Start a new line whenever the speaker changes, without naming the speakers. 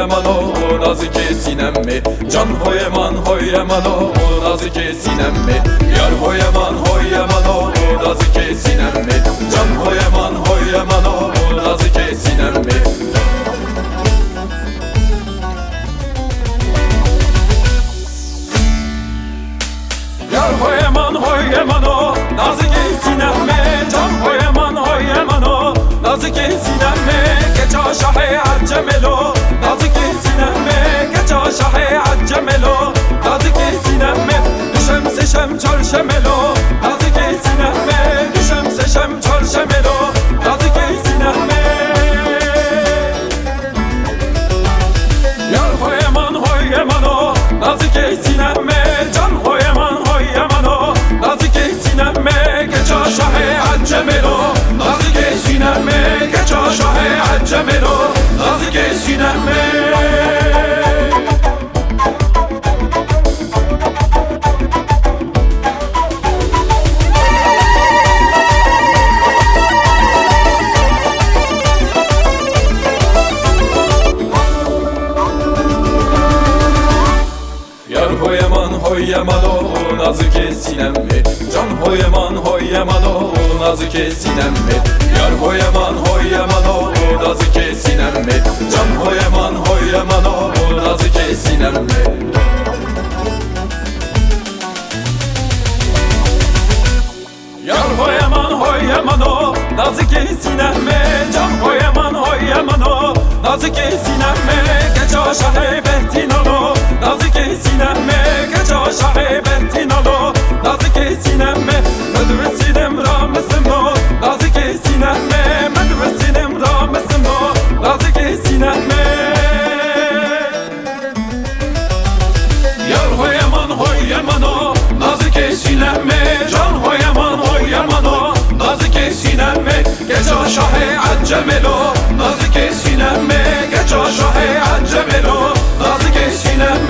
منو نازک سینم می جان های من های منو نازک سینم می یار های من های منو نازک سینم می جان های من های منو نازک سینم می یار های من های منو نازک سینم می جان های من های منو نازک سینم می که جا شاه عجملو نازک سینم می که جا شاه عجملو نازک سینم می دوشم سشم چرشملو نازک سینم می دوشم سشم چرشملو نازک سینم می یار های من های منو نازک سینم می جان های من های منو نازک سینم می که جا شاه عجملو نازک سینم می که جا شاه عجملو نازک سینم می های منو نازک سینم می جان های من های منو نازک سینم می یار های من های منو نازک سینم می جان های من های منو نازک سینم می یار های من های منو نازک سینم می جان های من های منو نازک سینم می که جا شاه بهتینالو نازک سینم می که جا شاه بهتینالو نازک سینم می مدرسیدم رامسمو نازک سینم می مدرسیدم رامسمو نازک سینم می یار های من های منو نازک سینم می جان های من های منو نازک سینم می که جا شاه عجملو نازک سینم می که جا شاه عجملو نازک سینم